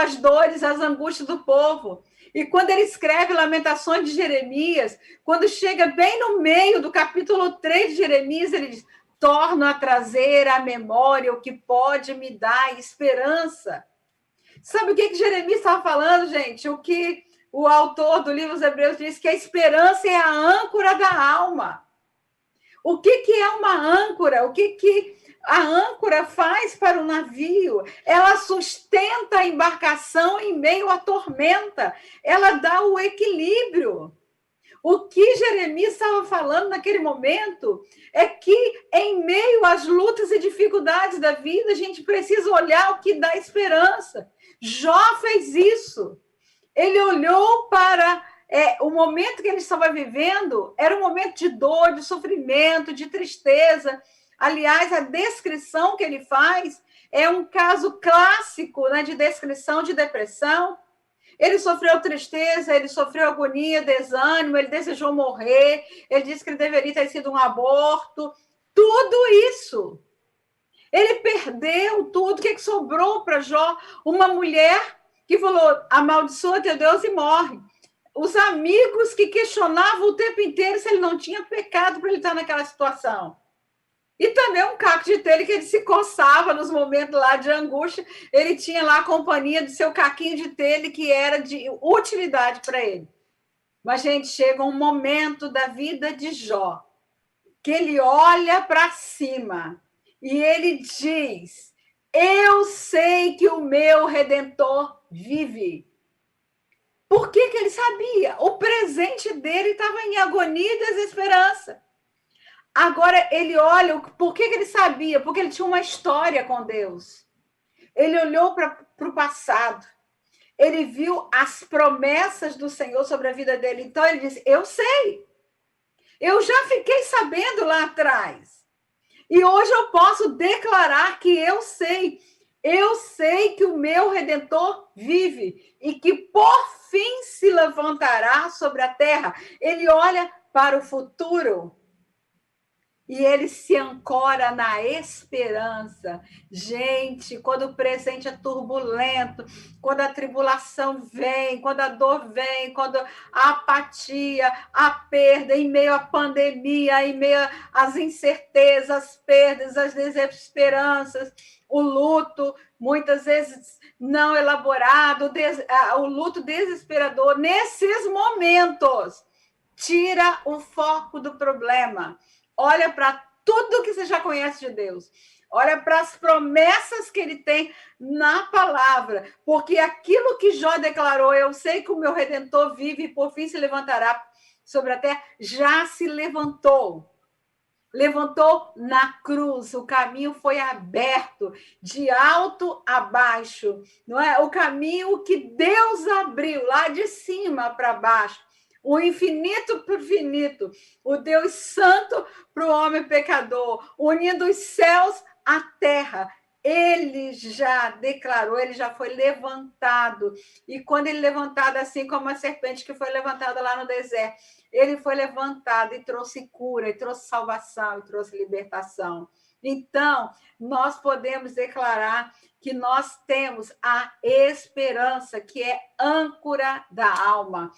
as dores, as angústias do povo. E quando ele escreve Lamentações de Jeremias, quando chega bem no meio do capítulo 3 de Jeremias, ele diz: torno a trazer à memória o que pode me dar esperança. Sabe o que Jeremias estava falando, gente? O que o autor do livro dos Hebreus diz, que a esperança é a âncora da alma. O que é uma âncora? O que a âncora faz para o navio? Ela sustenta a embarcação em meio à tormenta. Ela dá o equilíbrio. O que Jeremias estava falando naquele momento é que, em meio às lutas e dificuldades da vida, a gente precisa olhar o que dá esperança. Jó fez isso. Ele olhou para o momento que ele estava vivendo, era um momento de dor, de sofrimento, de tristeza. Aliás, a descrição que ele faz é um caso clássico, né, de descrição de depressão. Ele sofreu tristeza, ele sofreu agonia, desânimo, ele desejou morrer, ele disse que ele deveria ter sido um aborto, tudo isso. Ele perdeu tudo. O que sobrou para Jó? Uma mulher que falou: amaldiçoa teu Deus e morre. Os amigos que questionavam o tempo inteiro se ele não tinha pecado para ele estar naquela situação. E também um caco de telha que ele se coçava nos momentos lá de angústia. Ele tinha lá a companhia do seu caquinho de telha que era de utilidade para ele. Mas, gente, chega um momento da vida de Jó que ele olha para cima e ele diz: eu sei que o meu Redentor vive. Por que ele sabia? O presente dele estava em agonia e desesperança. Agora ele olha, por que ele sabia? Porque ele tinha uma história com Deus. Ele olhou para o passado. Ele viu as promessas do Senhor sobre a vida dele. Então ele disse: eu sei. Eu já fiquei sabendo lá atrás. E hoje eu posso declarar que eu sei. Eu sei que o meu Redentor vive e que por fim se levantará sobre a terra. Ele olha para o futuro. E ele se ancora na esperança. Gente, quando o presente é turbulento, quando a tribulação vem, quando a dor vem, quando a apatia, a perda, em meio à pandemia, em meio às incertezas, às perdas, às desesperanças, o luto, muitas vezes não elaborado, o luto desesperador, nesses momentos, tira o foco do problema. Olha para tudo que você já conhece de Deus. Olha para as promessas que ele tem na palavra. Porque aquilo que Jó declarou, eu sei que o meu Redentor vive e por fim se levantará sobre a terra, já se levantou. Levantou na cruz, o caminho foi aberto, de alto a baixo. Não é? O caminho que Deus abriu, lá de cima para baixo. O infinito para o finito, o Deus santo para o homem pecador, unindo os céus à terra. Ele já declarou, ele já foi levantado. E quando ele levantado, assim como a serpente que foi levantada lá no deserto, ele foi levantado e trouxe cura, e trouxe salvação, e trouxe libertação. Então, nós podemos declarar que nós temos a esperança, que é âncora da alma.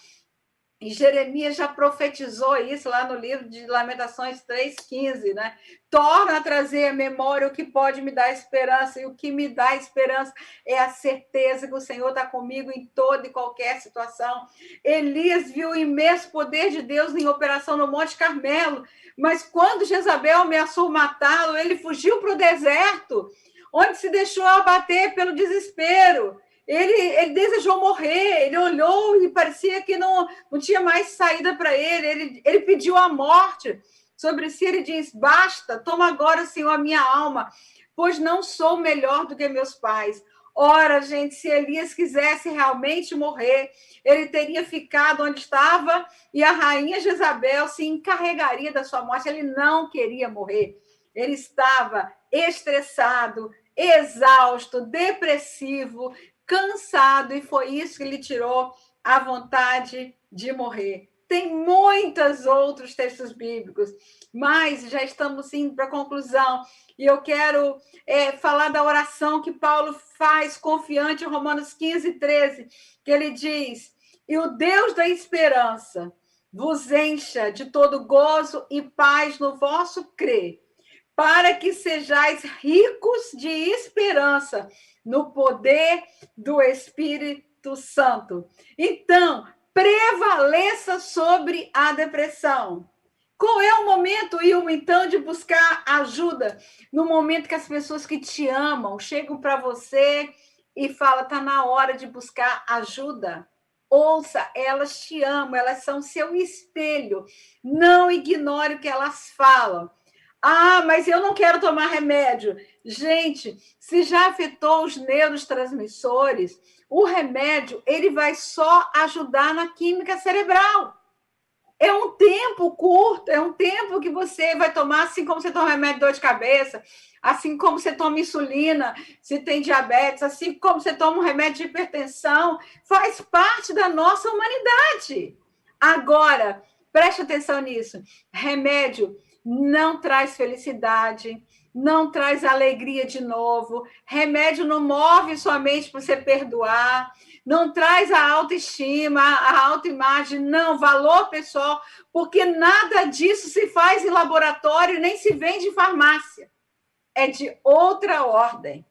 E Jeremias já profetizou isso lá no livro de Lamentações 3,15, né? Torna a trazer à memória o que pode me dar esperança, e o que me dá esperança é a certeza que o Senhor está comigo em toda e qualquer situação. Elias viu o imenso poder de Deus em operação no Monte Carmelo, mas quando Jezabel ameaçou matá-lo, ele fugiu para o deserto, onde se deixou abater pelo desespero. Ele desejou morrer, ele olhou e parecia que não tinha mais saída para ele. Ele pediu a morte sobre si. Ele diz: basta, toma agora, Senhor, a minha alma, pois não sou melhor do que meus pais. Ora, gente, se Elias quisesse realmente morrer, ele teria ficado onde estava e a rainha Jezabel se encarregaria da sua morte. Ele não queria morrer. Ele estava estressado, exausto, depressivo, cansado, e foi isso que lhe tirou a vontade de morrer. Tem muitos outros textos bíblicos, mas já estamos indo para a conclusão, e eu quero falar da oração que Paulo faz confiante em Romanos 15:13, que ele diz: e o Deus da esperança vos encha de todo gozo e paz no vosso crer, para que sejais ricos de esperança no poder do Espírito Santo. Então, prevaleça sobre a depressão. Qual é o momento, Ilma, então, de buscar ajuda? No momento que as pessoas que te amam chegam para você e falam: está na hora de buscar ajuda. Ouça, elas te amam, elas são seu espelho. Não ignore o que elas falam. Ah, mas eu não quero tomar remédio. Gente, se já afetou os neurotransmissores, o remédio ele vai só ajudar na química cerebral. É um tempo curto, é um tempo que você vai tomar, assim como você toma remédio de dor de cabeça, assim como você toma insulina, se tem diabetes, assim como você toma um remédio de hipertensão, faz parte da nossa humanidade. Agora, preste atenção nisso. Remédio não traz felicidade, não traz alegria de novo. Remédio não move sua mente para você perdoar, não traz a autoestima, a autoimagem, não, valor pessoal, porque nada disso se faz em laboratório, nem se vende em farmácia. É de outra ordem.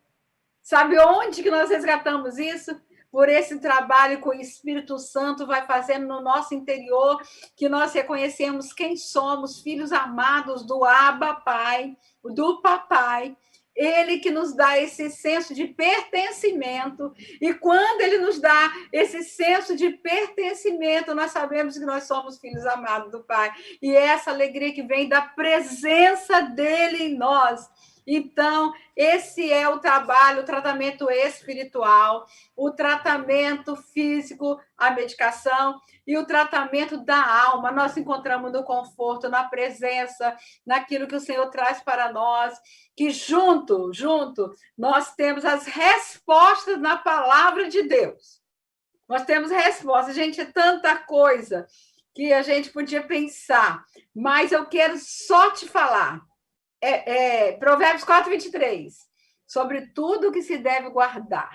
Sabe onde que nós resgatamos isso? Por esse trabalho que o Espírito Santo vai fazendo no nosso interior, que nós reconhecemos quem somos, filhos amados do Abba Pai, do Papai. Ele que nos dá esse senso de pertencimento, e quando ele nos dá esse senso de pertencimento, nós sabemos que nós somos filhos amados do Pai, e é essa alegria que vem da presença dele em nós. Então, esse é o trabalho, o tratamento espiritual, o tratamento físico, a medicação, e o tratamento da alma. Nós encontramos no conforto, na presença, naquilo que o Senhor traz para nós, que junto, nós temos as respostas na palavra de Deus. Nós temos respostas. Gente, é tanta coisa que a gente podia pensar, mas eu quero só te falar. Provérbios 4:23, sobre tudo que se deve guardar.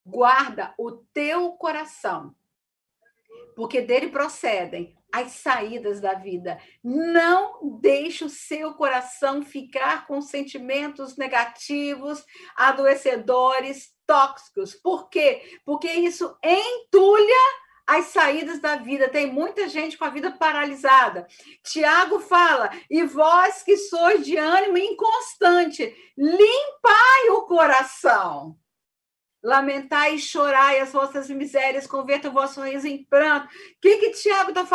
Guarda o teu coração, porque dele procedem as saídas da vida. Não deixe o seu coração ficar com sentimentos negativos, adoecedores, tóxicos. Por quê? Porque isso entulha as saídas da vida. Tem muita gente com a vida paralisada. Tiago fala, e vós que sois de ânimo inconstante, limpai o coração. Lamentai e chorai as vossas misérias, converta o vosso riso em pranto. O que Tiago está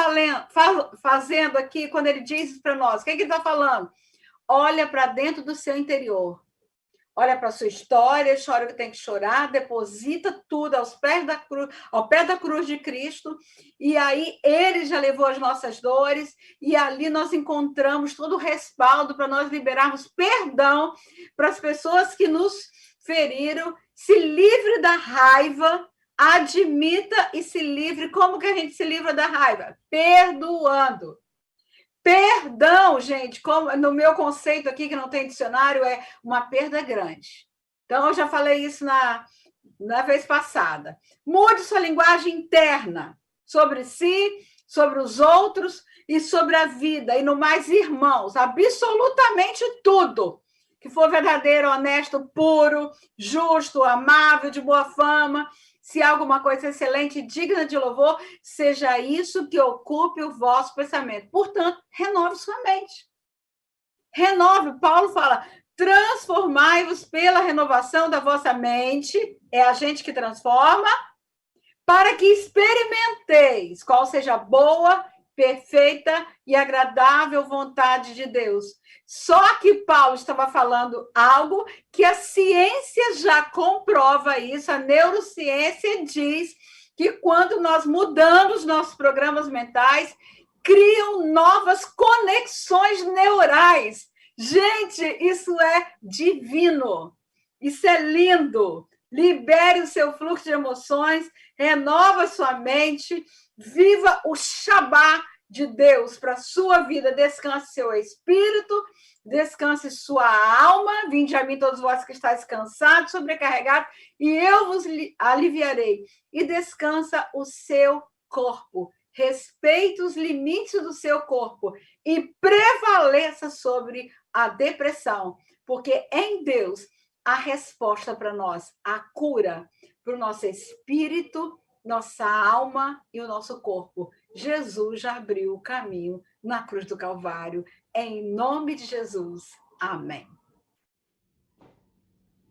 fazendo aqui quando ele diz isso para nós? O que ele está falando? Olha para dentro do seu interior. Olha para a sua história, chora o que tem que chorar, deposita tudo ao pé da cruz de Cristo, e aí ele já levou as nossas dores, e ali nós encontramos todo o respaldo para nós liberarmos perdão para as pessoas que nos feriram. Se livre da raiva, admita e se livre. Como que a gente se livra da raiva? Perdoando. Perdão, gente, como no meu conceito aqui, que não tem dicionário, é uma perda grande. Então, eu já falei isso na vez passada. Mude sua linguagem interna sobre si, sobre os outros e sobre a vida. E no mais, irmãos, absolutamente tudo que for verdadeiro, honesto, puro, justo, amável, de boa fama, se há alguma coisa excelente e digna de louvor, seja isso que ocupe o vosso pensamento. Portanto, renove sua mente. Renove. Paulo fala, transformai-vos pela renovação da vossa mente, é a gente que transforma, para que experimenteis qual seja a boa, perfeita e agradável vontade de Deus. Só que Paulo estava falando algo que a ciência já comprova isso, a neurociência diz que quando nós mudamos nossos programas mentais, criam novas conexões neurais. Gente, isso é divino, isso é lindo. Libere o seu fluxo de emoções, renova sua mente, viva o Shabá de Deus para a sua vida, descanse seu espírito, descanse sua alma, vinde a mim todos vós que estáis cansados, sobrecarregados, e eu vos aliviarei. E descansa o seu corpo, respeite os limites do seu corpo e prevaleça sobre a depressão, porque em Deus há resposta para nós, a cura para o nosso espírito, nossa alma e o nosso corpo. Jesus já abriu o caminho na cruz do Calvário. Em nome de Jesus. Amém.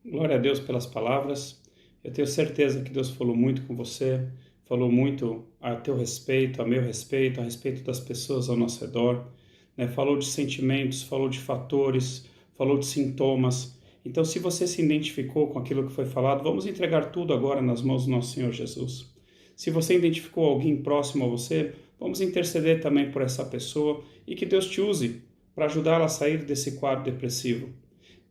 Glória a Deus pelas palavras. Eu tenho certeza que Deus falou muito com você, falou muito a teu respeito, a meu respeito, a respeito das pessoas ao nosso redor, né? Falou de sentimentos, falou de fatores, falou de sintomas. Então, se você se identificou com aquilo que foi falado, vamos entregar tudo agora nas mãos do nosso Senhor Jesus. Se você identificou alguém próximo a você, vamos interceder também por essa pessoa e que Deus te use para ajudá-la a sair desse quadro depressivo.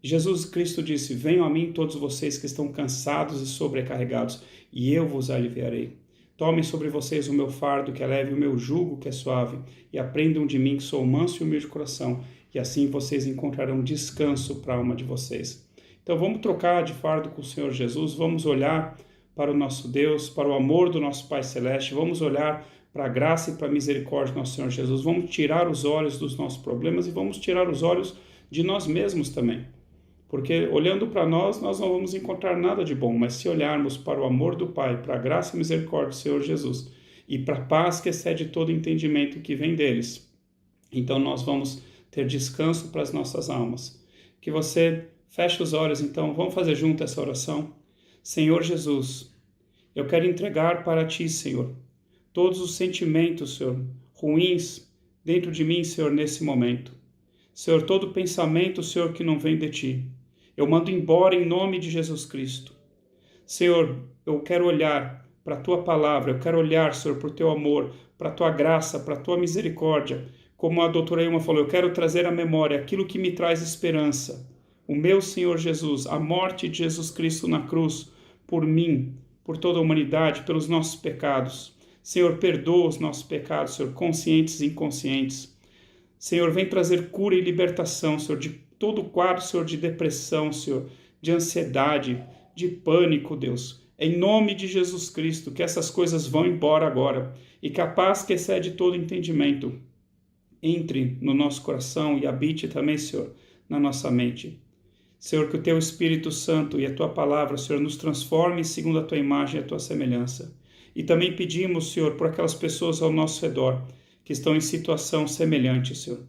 Jesus Cristo disse, venham a mim todos vocês que estão cansados e sobrecarregados, e eu vos aliviarei. Tomem sobre vocês o meu fardo que é leve e o meu jugo que é suave, e aprendam de mim que sou manso e humilde de coração, e assim vocês encontrarão descanso para a alma de vocês. Então vamos trocar de fardo com o Senhor Jesus, vamos olhar para o nosso Deus, para o amor do nosso Pai Celeste, vamos olhar para a graça e para a misericórdia do nosso Senhor Jesus, vamos tirar os olhos dos nossos problemas e vamos tirar os olhos de nós mesmos também. Porque olhando para nós não vamos encontrar nada de bom, mas se olharmos para o amor do Pai, para a graça e misericórdia do Senhor Jesus e para a paz que excede todo entendimento que vem deles, então nós vamos ter descanso para as nossas almas. Que você Feche os olhos, então, vamos fazer junto essa oração. Senhor Jesus, eu quero entregar para Ti, Senhor, todos os sentimentos, Senhor, ruins dentro de mim, Senhor, nesse momento. Senhor, todo pensamento, Senhor, que não vem de Ti, eu mando embora em nome de Jesus Cristo. Senhor, eu quero olhar para a Tua palavra, eu quero olhar, Senhor, para o Teu amor, para a Tua graça, para a Tua misericórdia. Como a doutora Ilma falou, eu quero trazer à memória aquilo que me traz esperança. O meu Senhor Jesus, a morte de Jesus Cristo na cruz, por mim, por toda a humanidade, pelos nossos pecados. Senhor, perdoa os nossos pecados, Senhor, conscientes e inconscientes. Senhor, vem trazer cura e libertação, Senhor, de todo o quadro, Senhor, de depressão, Senhor, de ansiedade, de pânico, Deus. Em nome de Jesus Cristo, que essas coisas vão embora agora e que a paz que excede todo entendimento entre no nosso coração e habite também, Senhor, na nossa mente. Senhor, que o Teu Espírito Santo e a Tua palavra, Senhor, nos transforme segundo a Tua imagem e a Tua semelhança. E também pedimos, Senhor, por aquelas pessoas ao nosso redor que estão em situação semelhante, Senhor.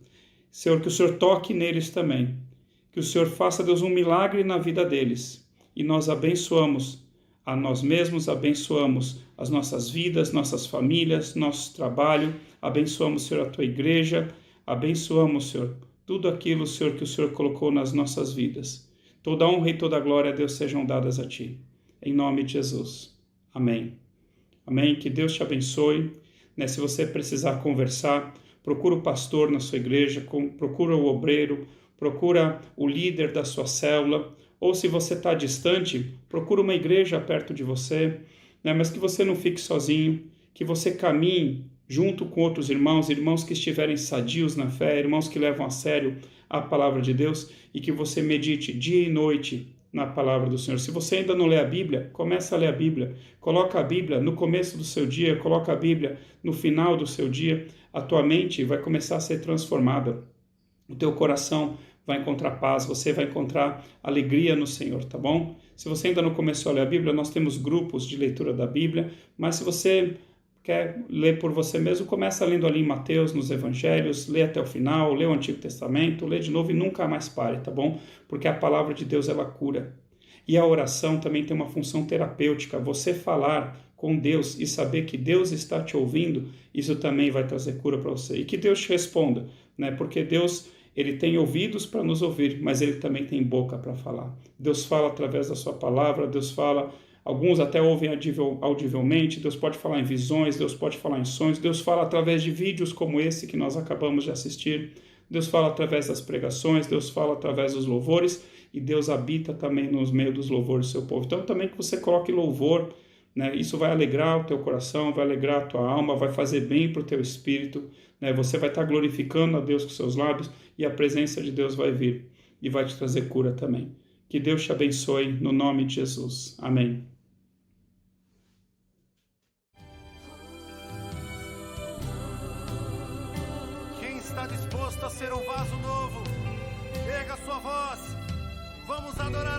Senhor, que o Senhor toque neles também. Que o Senhor faça, Deus, um milagre na vida deles. E nós abençoamos a nós mesmos, abençoamos as nossas vidas, nossas famílias, nosso trabalho. Abençoamos, Senhor, a Tua igreja. Abençoamos, Senhor, tudo aquilo, Senhor, que o Senhor colocou nas nossas vidas. Toda honra e toda glória, Deus, sejam dadas a Ti. Em nome de Jesus. Amém. Amém. Que Deus te abençoe. Se você precisar conversar, procura o pastor na sua igreja, procura o obreiro, procura o líder da sua célula, ou se você está distante, procura uma igreja perto de você, mas que você não fique sozinho, que você caminhe junto com outros irmãos que estiverem sadios na fé, irmãos que levam a sério a palavra de Deus, e que você medite dia e noite na palavra do Senhor. Se você ainda não lê a Bíblia, começa a ler a Bíblia. Coloca a Bíblia no começo do seu dia, coloca a Bíblia no final do seu dia. A tua mente vai começar a ser transformada. O teu coração vai encontrar paz, você vai encontrar alegria no Senhor, tá bom? Se você ainda não começou a ler a Bíblia, nós temos grupos de leitura da Bíblia, mas se você quer ler por você mesmo, começa lendo ali em Mateus, nos Evangelhos, lê até o final, lê o Antigo Testamento, lê de novo e nunca mais pare, tá bom? Porque a palavra de Deus, ela cura. E a oração também tem uma função terapêutica. Você falar com Deus e saber que Deus está te ouvindo, isso também vai trazer cura para você. E que Deus te responda, porque Deus, Ele tem ouvidos para nos ouvir, mas Ele também tem boca para falar. Deus fala através da sua palavra, Deus fala. Alguns até ouvem audivelmente, Deus pode falar em visões, Deus pode falar em sonhos, Deus fala através de vídeos como esse que nós acabamos de assistir, Deus fala através das pregações, Deus fala através dos louvores, e Deus habita também nos meios dos louvores do seu povo. Então também que você coloque louvor, isso vai alegrar o teu coração, vai alegrar a tua alma, vai fazer bem para o teu espírito, você vai estar glorificando a Deus com seus lábios, e a presença de Deus vai vir e vai te trazer cura também. Que Deus te abençoe no nome de Jesus. Amém. Está disposto a ser um vaso novo? Erga sua voz, vamos adorar.